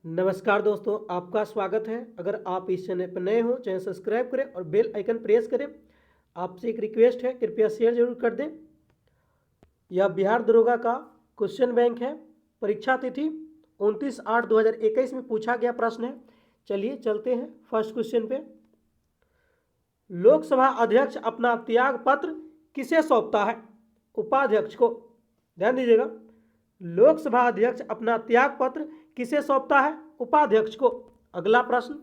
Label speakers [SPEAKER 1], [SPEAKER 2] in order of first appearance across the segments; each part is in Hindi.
[SPEAKER 1] नमस्कार दोस्तों, आपका स्वागत है। अगर आप इस चैनल पर नए हो, चैनल सब्सक्राइब करें और बेल आइकन प्रेस करें। आपसे एक रिक्वेस्ट है, कृपया शेयर जरूर कर दें। यह बिहार दरोगा का क्वेश्चन बैंक है। परीक्षा तिथि 29/8/2021 में पूछा गया प्रश्न है। चलिए चलते हैं फर्स्ट क्वेश्चन पे। लोकसभा अध्यक्ष अपना त्याग पत्र किसे सौंपता है? उपाध्यक्ष को। ध्यान दीजिएगा, लोकसभा अध्यक्ष अपना त्याग पत्र किसे सौंपता है? उपाध्यक्ष को। अगला प्रश्न,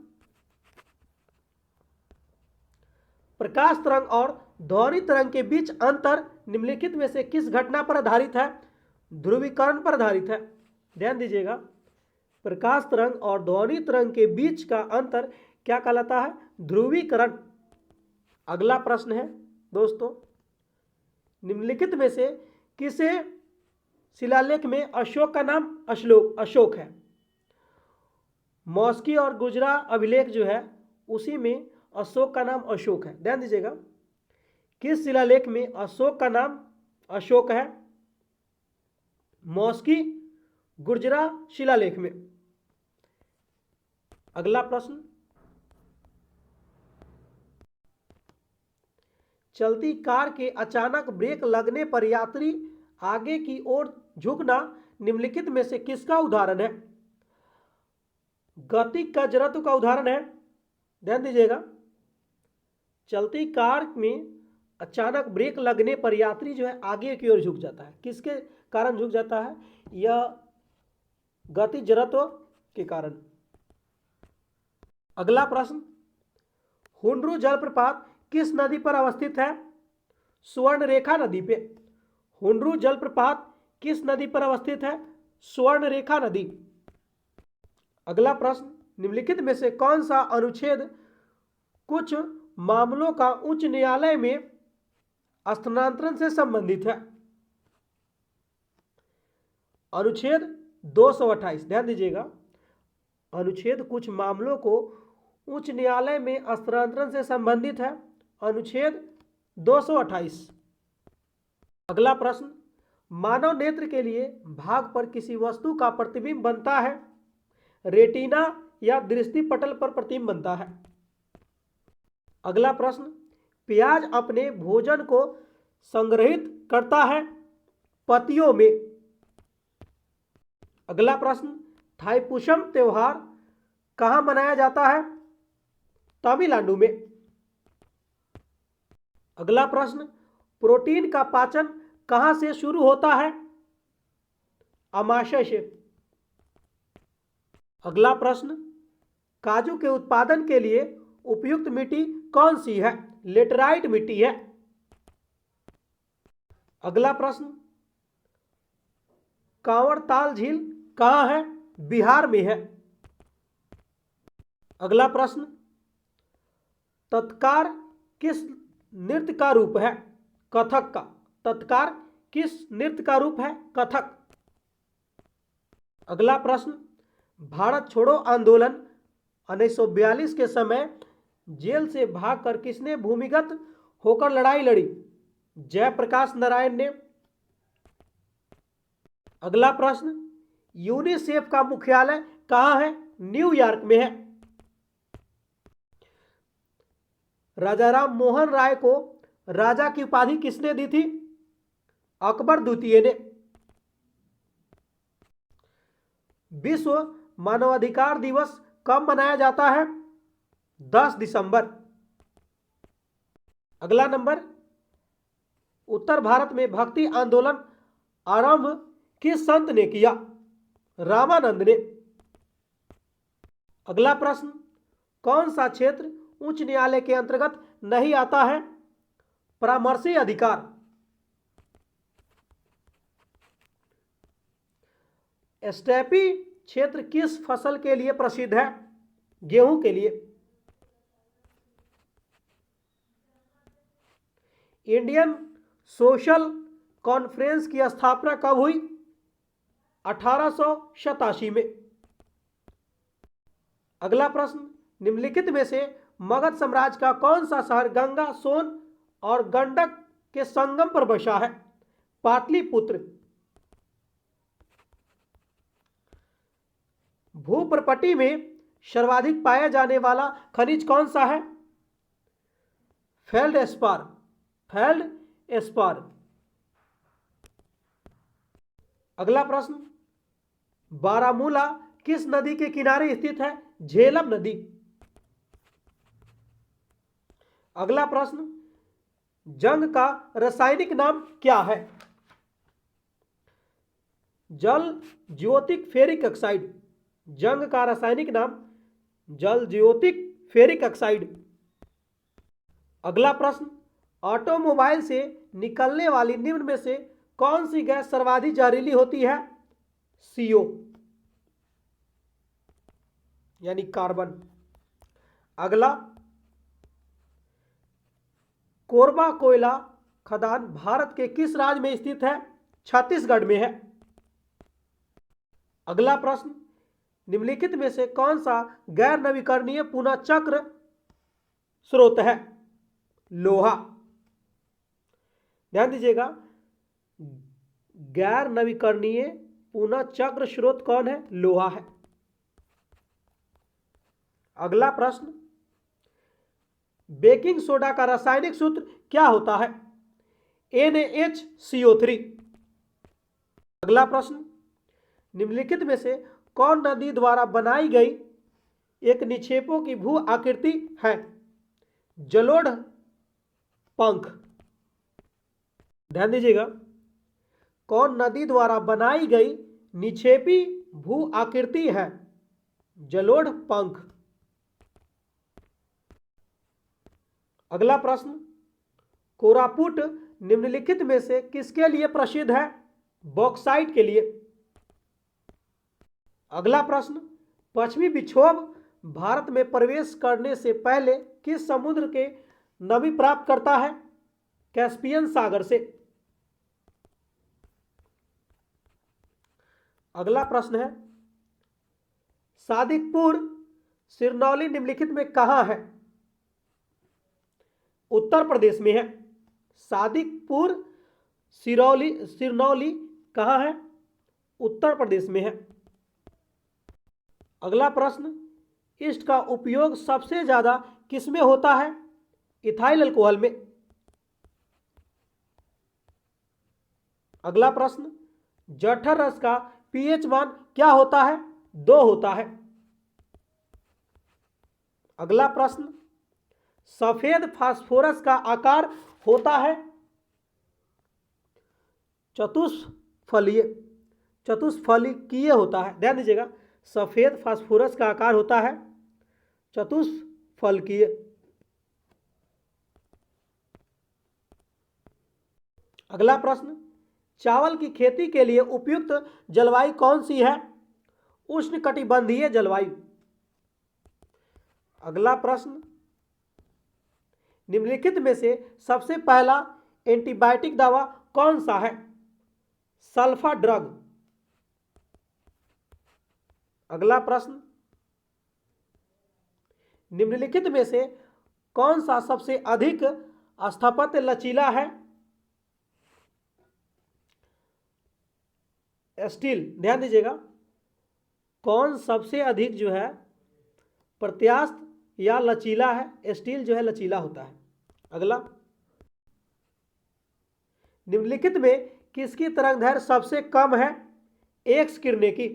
[SPEAKER 1] प्रकाश तरंग और ध्वनि तरंग के बीच अंतर निम्नलिखित में से किस घटना पर आधारित है? ध्रुवीकरण पर आधारित है। ध्यान दीजिएगा, प्रकाश तरंग और ध्वनि तरंग के बीच का अंतर क्या कहलाता है? ध्रुवीकरण। अगला प्रश्न है दोस्तों, निम्नलिखित में से किसे शिलालेख में अशोक का नाम अशोक है? मौस्की और गुजरा अभिलेख जो है उसी में अशोक का नाम अशोक है। ध्यान दीजिएगा, किस शिलालेख में अशोक का नाम अशोक है? मौस्की गुर्जरा शिलालेख में। अगला प्रश्न, चलती कार के अचानक ब्रेक लगने पर यात्री आगे की ओर झुकना निम्नलिखित में से किसका उदाहरण है? गति का जड़त्व का उदाहरण है। ध्यान दीजिएगा, चलती कार में अचानक ब्रेक लगने पर यात्री जो है आगे की ओर झुक जाता है। किसके कारण झुक जाता है? यह गति जड़त्व के कारण। अगला प्रश्न, हुंड्रू जलप्रपात किस नदी पर अवस्थित है? सुवर्णरेखा नदी पे। हुंड्रू जलप्रपात किस नदी पर अवस्थित है? सुवर्णरेखा नदी। अगला प्रश्न, निम्नलिखित में से कौन सा अनुच्छेद कुछ मामलों का उच्च न्यायालय में स्थानांतरण से संबंधित है? अनुच्छेद 228। ध्यान दीजिएगा, अनुच्छेद कुछ मामलों को उच्च न्यायालय में स्थानांतरण से संबंधित है। अनुच्छेद 228। अगला प्रश्न, मानव नेत्र के लिए भाग पर किसी वस्तु का प्रतिबिंब बनता है? रेटिना या दृष्टि पटल पर प्रतिबिंब बनता है। अगला प्रश्न, प्याज अपने भोजन को संग्रहित करता है पत्तियों में। अगला प्रश्न, थाईपुसम त्योहार कहां मनाया जाता है? तमिलनाडु में। अगला प्रश्न, प्रोटीन का पाचन कहां से शुरू होता है? अमाशय से। अगला प्रश्न, काजू के उत्पादन के लिए उपयुक्त मिट्टी कौन सी है? लेटराइट मिट्टी है। अगला प्रश्न, कांवड़ताल झील कहां है? बिहार में है। अगला प्रश्न, तत्कार किस नृत्य का रूप है? कथक का। तत्कार किस नृत्य का रूप है? कथक। अगला प्रश्न, भारत छोड़ो आंदोलन 1942 के समय जेल से भागकर किसने भूमिगत होकर लड़ाई लड़ी? जयप्रकाश नारायण ने। अगला प्रश्न, यूनिसेफ का मुख्यालय कहां है? न्यूयॉर्क में है। राजा राम मोहन राय को राजा की उपाधि किसने दी थी? अकबर द्वितीय ने। विश्व मानवाधिकार दिवस कब मनाया जाता है? 10 दिसंबर। अगला नंबर, उत्तर भारत में भक्ति आंदोलन आरंभ किस संत ने किया? रामानंद ने। अगला प्रश्न, कौन सा क्षेत्र उच्च न्यायालय के अंतर्गत नहीं आता है? परामर्शी अधिकार। स्टेपी क्षेत्र किस फसल के लिए प्रसिद्ध है? गेहूं के लिए। इंडियन सोशल कॉन्फ्रेंस की स्थापना कब हुई? 1887 में। अगला प्रश्न, निम्नलिखित में से मगध साम्राज्य का कौन सा शहर गंगा, सोन और गंडक के संगम पर बसा है? पाटलिपुत्र। भूप्रपटी में सर्वाधिक पाया जाने वाला खनिज कौन सा है? फेल्डस्पार। फेल्डस्पार। अगला प्रश्न, बारामूला किस नदी के किनारे स्थित है? झेलम नदी। अगला प्रश्न, जंग का रासायनिक नाम क्या है? जल ज्योतिक फेरिक ऑक्साइड। जंग का रासायनिक नाम जल ज्योतिक फेरिक ऑक्साइड। अगला प्रश्न, ऑटोमोबाइल से निकलने वाली निम्न में से कौन सी गैस सर्वाधिक जहरीली होती है? CO यानी कार्बन। अगला, कोरबा कोयला खदान भारत के किस राज्य में स्थित है? छत्तीसगढ़ में है। अगला प्रश्न, निम्नलिखित में से कौन सा गैर नवीकरणीय पुनः चक्र स्रोत है? लोहा। ध्यान दीजिएगा, गैर नवीकरणीय पुनः चक्र स्रोत कौन है? लोहा है। अगला प्रश्न, बेकिंग सोडा का रासायनिक सूत्र क्या होता है? NaHCO3। अगला प्रश्न, निम्नलिखित में से कौन नदी द्वारा बनाई गई एक निक्षेपों की भू आकृति है? जलोढ़ पंख। ध्यान दीजिएगा, कौन नदी द्वारा बनाई गई निक्षेपी भू आकृति है? जलोढ़ पंख। अगला प्रश्न, कोरापुट निम्नलिखित में से किसके लिए प्रसिद्ध है? बॉक्साइट के लिए। अगला प्रश्न, पश्चिमी विक्षोभ भारत में प्रवेश करने से पहले किस समुद्र के नमी प्राप्त करता है? कैस्पियन सागर से। अगला प्रश्न है, सादिकपुर सिरनौली निम्नलिखित में कहां है? उत्तर प्रदेश में है। सादिकपुर सिरनौली कहां है? उत्तर प्रदेश में है। अगला प्रश्न, ईस्ट का उपयोग सबसे ज्यादा किसमें होता है? इथाइल अल्कोहल में। अगला प्रश्न, जठर रस का pH मान क्या होता है? 2 होता है। अगला प्रश्न, सफेद फास्फोरस का आकार होता है चतुष्फलकीय होता है। ध्यान दीजिएगा, सफेद फास्फोरस का आकार होता है चतुष्फलकीय। अगला प्रश्न, चावल की खेती के लिए उपयुक्त जलवायु कौन सी है? उष्णकटिबंधीय जलवायु। अगला प्रश्न, निम्नलिखित में से सबसे पहला एंटीबायोटिक दवा कौन सा है? Sulfa drug. अगला प्रश्न, निम्नलिखित में से कौन सा सबसे अधिक स्थापत्य लचीला है? स्टील। ध्यान दीजिएगा, कौन सबसे अधिक जो है प्रत्यास्थ या लचीला है? स्टील जो है लचीला होता है। अगला, निम्नलिखित में किसकी तरंगदैर्घ्य सबसे कम है? एक्स किरणें की।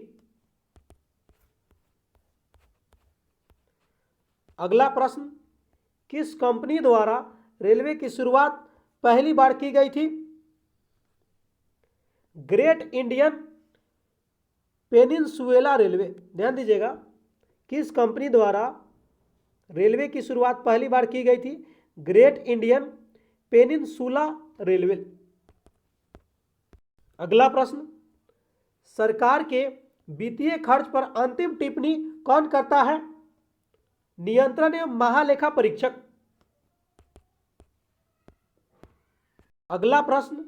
[SPEAKER 1] अगला प्रश्न, किस कंपनी द्वारा रेलवे की शुरुआत पहली बार की गई थी? Great Indian peninsula railway. ध्यान दीजिएगा, किस कंपनी द्वारा रेलवे की शुरुआत पहली बार की गई थी? Great Indian peninsula railway. अगला प्रश्न, सरकार के वित्तीय खर्च पर अंतिम टिप्पणी कौन करता है? नियंत्रण एवं महालेखा परीक्षक। अगला प्रश्न,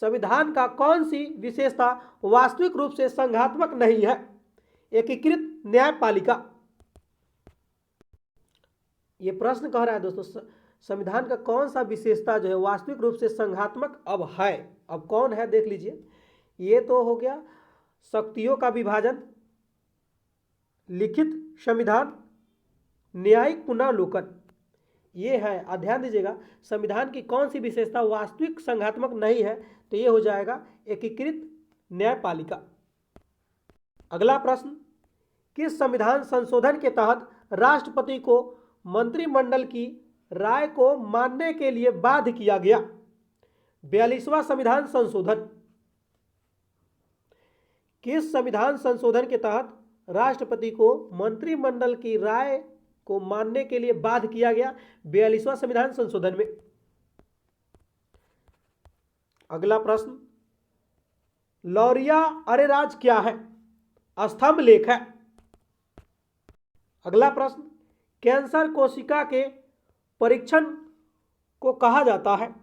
[SPEAKER 1] संविधान का कौन सी विशेषता वास्तविक रूप से संघात्मक नहीं है? एकीकृत न्यायपालिका। यह प्रश्न कह रहा है दोस्तों, संविधान का कौन सा विशेषता जो है वास्तविक रूप से संघात्मक अब है? अब कौन है देख लीजिए। ये तो हो गया शक्तियों का विभाजन, लिखित संविधान, न्यायिक पुनर्लोकन। ये है, ध्यान दीजिएगा, संविधान की कौन सी विशेषता वास्तविक संघात्मक नहीं है, तो ये हो जाएगा एकीकृत न्यायपालिका। अगला प्रश्न, किस संविधान संशोधन के तहत राष्ट्रपति को मंत्रिमंडल की राय को मानने के लिए बाध्य किया गया? 42वां संविधान संशोधन। किस संविधान संशोधन के तहत राष्ट्रपति को मंत्रिमंडल की राय को मानने के लिए बाध्य किया गया? 42वां संविधान संशोधन में। अगला प्रश्न, लौरिया अरेराज क्या है? स्तंभ लेख है। अगला प्रश्न, कैंसर कोशिका के परीक्षण को कहा जाता है?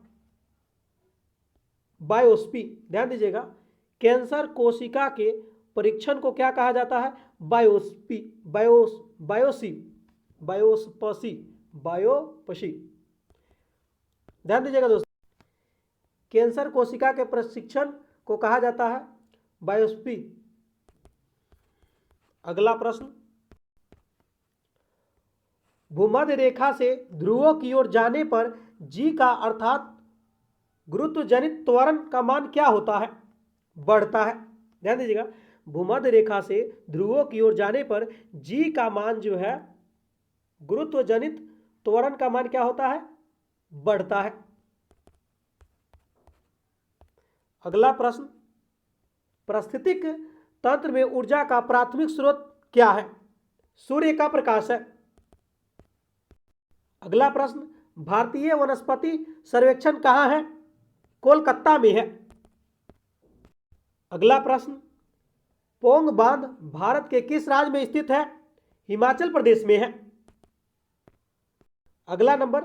[SPEAKER 1] बायोप्सी। ध्यान दीजिएगा, कैंसर कोशिका के परीक्षण को क्या कहा जाता है? Biopsy, biopsy. ध्यान दीजिएगा दोस्तों, कैंसर कोशिका के प्रशिक्षण को कहा जाता है बायोप्सी। अगला प्रश्न, भूमध्य रेखा से ध्रुवों की ओर जाने पर जी का अर्थात गुरुत्व जनित त्वरण का मान क्या होता है? बढ़ता है। ध्यान दीजिएगा, भूमध्य रेखा से ध्रुवों की ओर जाने पर जी का मान जो है गुरुत्व जनित त्वरण का मान क्या होता है? बढ़ता है। अगला प्रश्न, पारिस्थितिक तंत्र में ऊर्जा का प्राथमिक स्रोत क्या है? सूर्य का प्रकाश है। अगला प्रश्न, भारतीय वनस्पति सर्वेक्षण कहाँ है? कोलकाता में है। अगला प्रश्न, पोंग बांध भारत के किस राज्य में स्थित है? हिमाचल प्रदेश में है। अगला नंबर,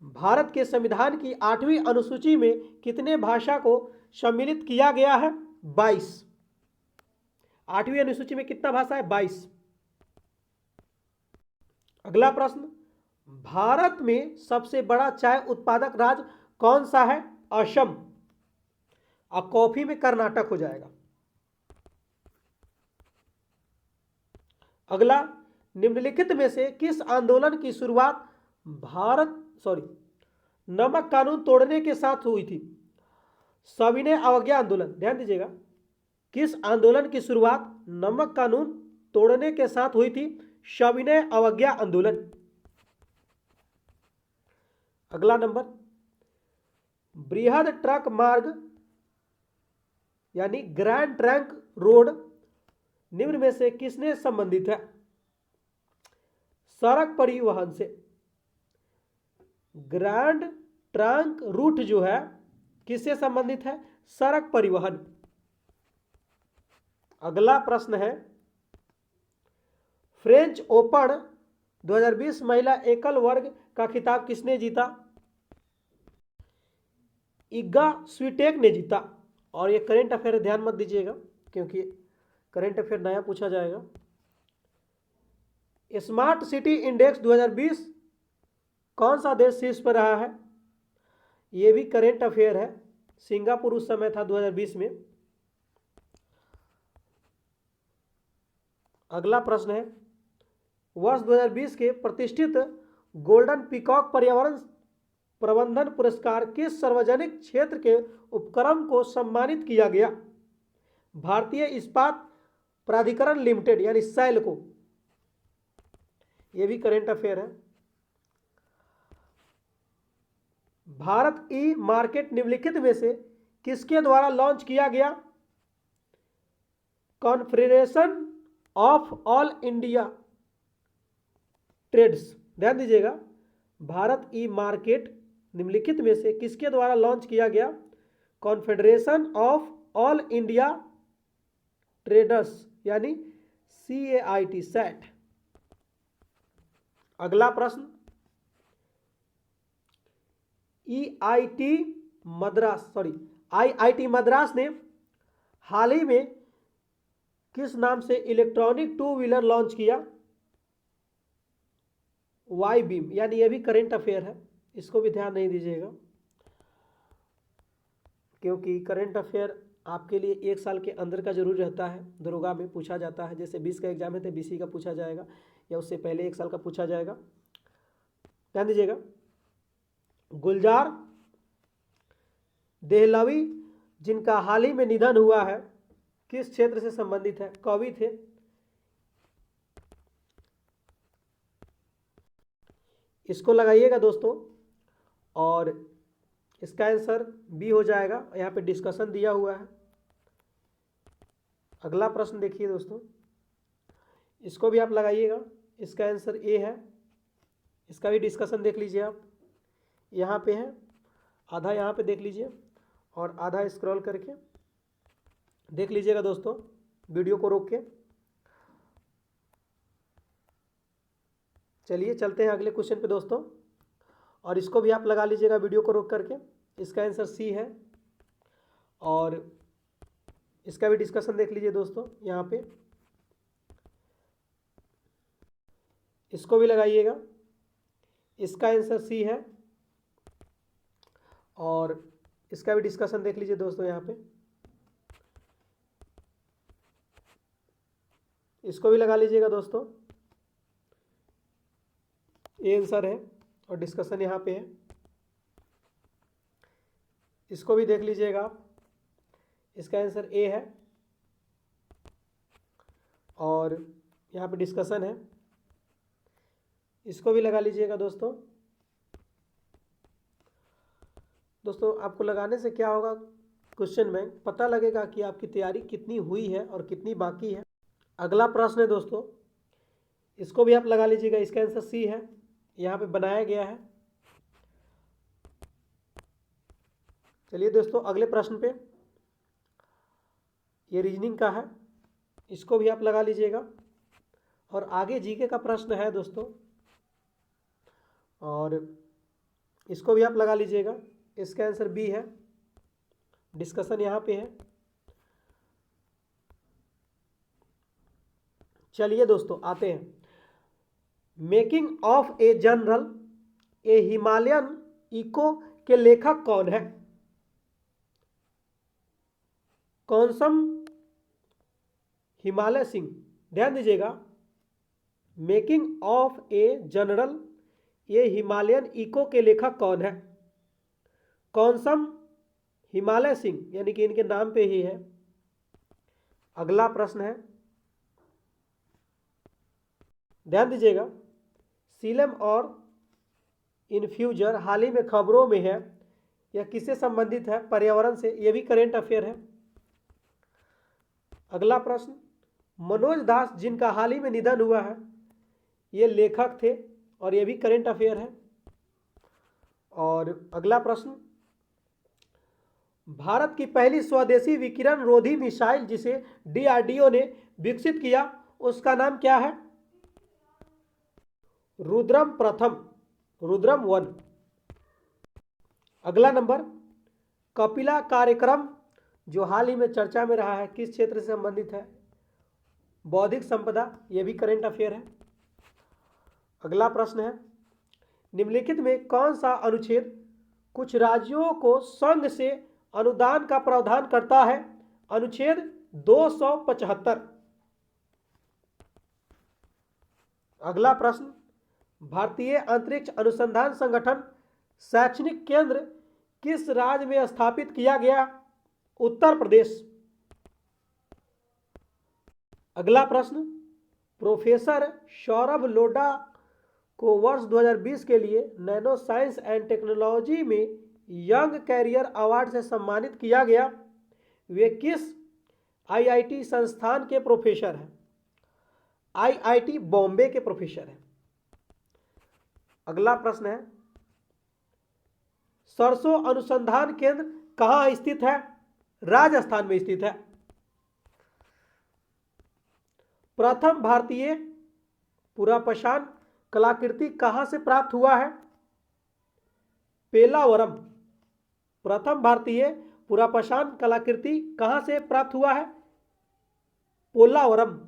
[SPEAKER 1] भारत के संविधान की 8वीं अनुसूची में कितने भाषा को सम्मिलित किया गया है? 22। 8वीं अनुसूची में कितना भाषा है? 22। अगला प्रश्न, भारत में सबसे बड़ा चाय उत्पादक राज्य कौन सा है? असम। और कॉफी में कर्नाटक हो जाएगा। अगला, निम्नलिखित में से किस आंदोलन की शुरुआत नमक कानून तोड़ने के साथ हुई थी? सविनय अवज्ञा आंदोलन। ध्यान दीजिएगा, किस आंदोलन की शुरुआत नमक कानून तोड़ने के साथ हुई थी? सविनय अवज्ञा आंदोलन। अगला नंबर, बृहद ट्रक मार्ग यानी ग्रैंड ट्रंक रोड निम्न में से किसने संबंधित है? सड़क परिवहन से। ग्रैंड ट्रंक रूट जो है किससे संबंधित है? सड़क परिवहन। अगला प्रश्न है, फ्रेंच ओपन 2020 महिला एकल वर्ग का खिताब किसने जीता? इग्गा स्वीटेक ने जीता। और ये करेंट अफेयर ध्यान मत दीजिएगा क्योंकि करेंट अफेयर नया पूछा जाएगा। स्मार्ट सिटी इंडेक्स 2020 कौन सा देश शीर्ष पर रहा है? ये भी करेंट अफेयर है, सिंगापुर उस समय था 2020 में। अगला प्रश्न है, वर्ष 2020 के प्रतिष्ठित गोल्डन पीकॉक पर्यावरण प्रबंधन पुरस्कार किस सार्वजनिक क्षेत्र के उपक्रम को सम्मानित किया गया? भारतीय इस्पात प्राधिकरण लिमिटेड यानी सैल को। यह भी करेंट अफेयर है। भारत ई मार्केट निम्नलिखित में से किसके द्वारा लॉन्च किया गया? Confederation of all India trades. ध्यान दीजिएगा, भारत ई मार्केट निम्नलिखित में से किसके द्वारा लॉन्च किया गया? Confederation of all India traders यानी CAIT सेट। अगला प्रश्न, IIT मद्रास ने हाल ही में किस नाम से इलेक्ट्रॉनिक 2 व्हीलर लॉन्च किया? Y beam. यानी यह भी करेंट अफेयर है, इसको भी ध्यान नहीं दीजिएगा क्योंकि करंट अफेयर आपके लिए 1 साल के अंदर का जरूर रहता है, दरोगा में पूछा जाता है। जैसे 20 का एग्जाम है तो 20 का पूछा जाएगा या उससे पहले 1 साल का पूछा जाएगा। ध्यान दीजिएगा। गुलजार देहलवी जिनका हाल ही में निधन हुआ है, किस क्षेत्र से संबंधित है? कवि थे। इसको लगाइएगा दोस्तों और इसका आंसर बी हो जाएगा। यहाँ पे डिस्कशन दिया हुआ है। अगला प्रश्न देखिए दोस्तों, इसको भी आप लगाइएगा। इसका आंसर ए है। इसका भी डिस्कशन देख लीजिए आप। यहाँ पे है, आधा यहाँ पे देख लीजिए और आधा स्क्रॉल करके देख लीजिएगा दोस्तों, वीडियो को रोक के। चलिए चलते हैं अगले क्वेश्चन पे दोस्तों, और इसको भी आप लगा लीजिएगा वीडियो को रोक करके। इसका आंसर सी है और इसका भी डिस्कशन देख लीजिए दोस्तों यहाँ पे। इसको भी लगाइएगा। इसका आंसर सी है और इसका भी डिस्कशन देख लीजिए दोस्तों यहाँ पे। इसको भी लगा लीजिएगा दोस्तों, ये आंसर है और डिस्कशन यहाँ पे है। इसको भी देख लीजिएगा आप। इसका आंसर ए है और यहाँ पे डिस्कशन है। इसको भी लगा लीजिएगा दोस्तों। दोस्तों आपको लगाने से क्या होगा, क्वेश्चन में पता लगेगा कि आपकी तैयारी कितनी हुई है और कितनी बाकी है। अगला प्रश्न है दोस्तों, इसको भी आप लगा लीजिएगा। इसका आंसर सी है, यहाँ पे बनाया गया है। चलिए दोस्तों अगले प्रश्न पे, ये रीजनिंग का है। इसको भी आप लगा लीजिएगा और आगे जीके का प्रश्न है दोस्तों, और इसको भी आप लगा लीजिएगा। इसका आंसर बी है। डिस्कशन यहाँ पे है। चलिए दोस्तों आते हैं। Making of a general a Himalayan echo के लेखक कौन है? कौनसम हिमालय सिंह। ध्यान दीजिएगा, making of a general a Himalayan echo के लेखक कौन है? कौनसम हिमालय सिंह, यानी कि इनके नाम पे ही है। अगला प्रश्न है, ध्यान दीजिएगा। सीलम और इन्फ्यूजर हाल ही में खबरों में है, यह किससे संबंधित है? पर्यावरण से। यह भी करेंट अफेयर है। अगला प्रश्न, मनोज दास जिनका हाल ही में निधन हुआ है, ये लेखक थे और यह भी करेंट अफेयर है। और अगला प्रश्न, भारत की पहली स्वदेशी विकिरण रोधी मिसाइल जिसे डीआरडीओ ने विकसित किया, उसका नाम क्या है? रुद्रम प्रथम, रुद्रम 1। अगला नंबर, कपिला कार्यक्रम जो हाल ही में चर्चा में रहा है, किस क्षेत्र से संबंधित है? बौद्धिक संपदा। यह भी करेंट अफेयर है। अगला प्रश्न है, निम्नलिखित में कौन सा अनुच्छेद कुछ राज्यों को संघ से अनुदान का प्रावधान करता है? अनुच्छेद 275। अगला प्रश्न, भारतीय अंतरिक्ष अनुसंधान संगठन शैक्षणिक केंद्र किस राज्य में स्थापित किया गया? उत्तर प्रदेश। अगला प्रश्न, प्रोफेसर सौरभ लोढ़ा को वर्ष 2020 के लिए नैनो साइंस एंड टेक्नोलॉजी में यंग कैरियर अवार्ड से सम्मानित किया गया। वे किस आईआईटी संस्थान के प्रोफेसर हैं? आईआईटी बॉम्बे के प्रोफेसर हैं। अगला प्रश्न है, सरसों अनुसंधान केंद्र कहां स्थित है? राजस्थान में स्थित है। प्रथम भारतीय पुरापाषाण कलाकृति कहां से प्राप्त हुआ है? पेलावरम। प्रथम भारतीय पुरापाषाण कलाकृति कहां से प्राप्त हुआ है? पोलावरम।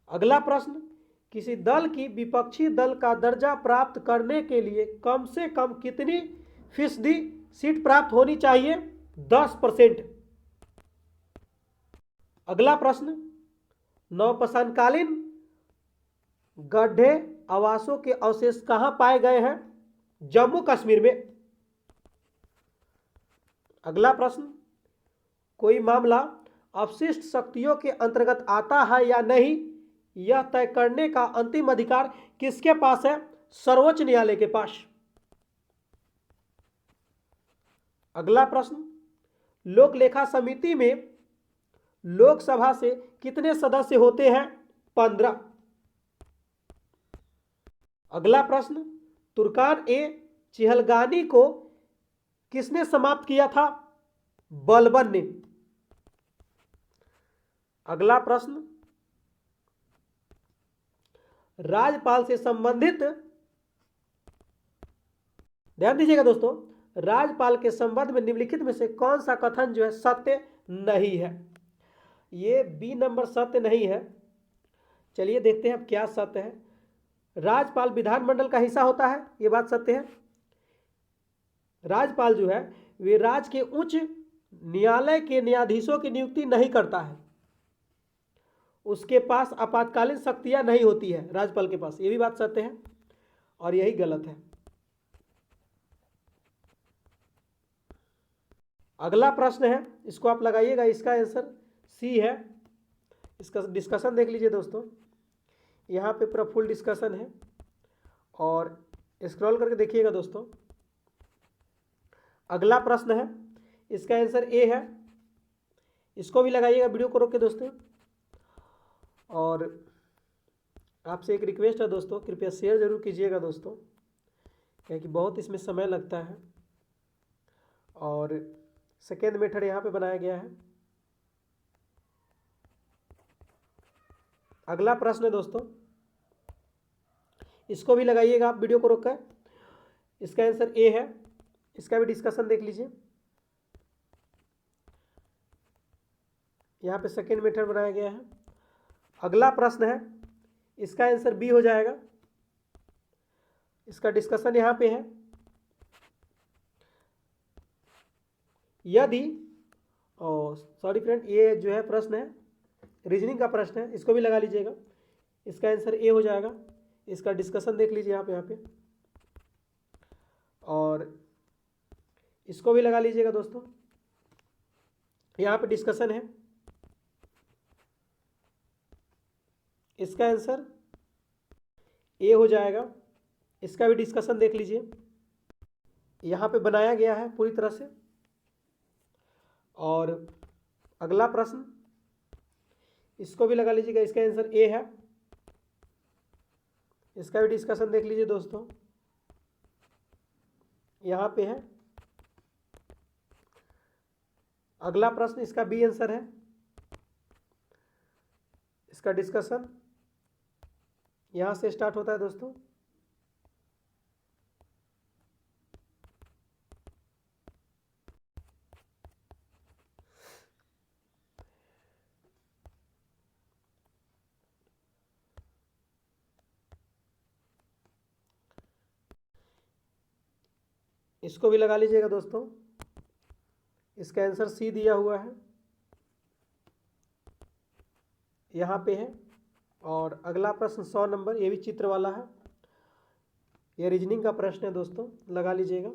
[SPEAKER 1] अगला प्रश्न, किसी दल की विपक्षी दल का दर्जा प्राप्त करने के लिए कम से कम कितनी फीसदी सीट प्राप्त होनी चाहिए? 10%। अगला प्रश्न, नवपाषाणकालीन गड्ढे आवासों के अवशेष कहां पाए गए हैं? जम्मू कश्मीर में। अगला प्रश्न, कोई मामला अपशिष्ट शक्तियों के अंतर्गत आता है या नहीं, यह तय करने का अंतिम अधिकार किसके पास है? सर्वोच्च न्यायालय के पास। अगला प्रश्न, लोक लेखा समिति में लोकसभा से कितने सदस्य होते हैं? 15। अगला प्रश्न, तुर्कान ए चिहलगानी को किसने समाप्त किया था? बलबन ने। अगला प्रश्न, राज्यपाल से संबंधित, ध्यान दीजिएगा दोस्तों, राज्यपाल के संबंध में निम्नलिखित में से कौन सा कथन जो है सत्य नहीं है? ये बी नंबर सत्य नहीं है। चलिए देखते हैं अब क्या सत्य है। राज्यपाल विधानमंडल का हिस्सा होता है, ये बात सत्य है। राज्यपाल जो है वे राज्य के उच्च न्यायालय के न्यायाधीशों की नियुक्ति नहीं करता है, उसके पास आपातकालीन शक्तियां नहीं होती है राज्यपाल के पास, ये भी बात सत्य है और यही गलत है। अगला प्रश्न है, इसको आप लगाइएगा, इसका आंसर सी है। इसका डिस्कशन देख लीजिए दोस्तों, यहाँ पे पूरा फुल डिस्कशन है और स्क्रॉल करके देखिएगा दोस्तों। अगला प्रश्न है, इसका आंसर ए है। इसको भी लगाइएगा वीडियो को रोक के दोस्तों। और आपसे एक रिक्वेस्ट है दोस्तों, कृपया शेयर जरूर कीजिएगा दोस्तों, क्योंकि बहुत इसमें समय लगता है। और सेकेंड मेथड यहाँ पे बनाया गया है। अगला प्रश्न है दोस्तों, इसको भी लगाइएगा आप वीडियो को रोककर। इसका आंसर ए है। इसका भी डिस्कशन देख लीजिए। यहाँ पे सेकेंड मेथड बनाया गया है। अगला प्रश्न है, इसका आंसर बी हो जाएगा। इसका डिस्कशन यहाँ पे है। यदि सॉरी फ्रेंड, ये जो है प्रश्न है रीजनिंग का प्रश्न है, इसको भी लगा लीजिएगा। इसका आंसर ए हो जाएगा। इसका डिस्कशन देख लीजिए आप यहाँ पे, और इसको भी लगा लीजिएगा दोस्तों। यहाँ पे डिस्कशन है। इसका आंसर ए हो जाएगा। इसका भी डिस्कशन देख लीजिए, यहाँ पे बनाया गया है पूरी तरह से। और अगला प्रश्न, इसको भी लगा लीजिएगा। इसका आंसर ए है। इसका भी डिस्कशन देख लीजिए दोस्तों, यहाँ पे है। अगला प्रश्न, इसका बी आंसर है। इसका डिस्कशन यहाँ से स्टार्ट होता है दोस्तों। इसको भी लगा लीजिएगा दोस्तों। इसका आंसर सी दिया हुआ है, यहाँ पे है। और अगला प्रश्न 100 नंबर, ये भी चित्र वाला है। ये रीजनिंग का प्रश्न है दोस्तों, लगा लीजिएगा।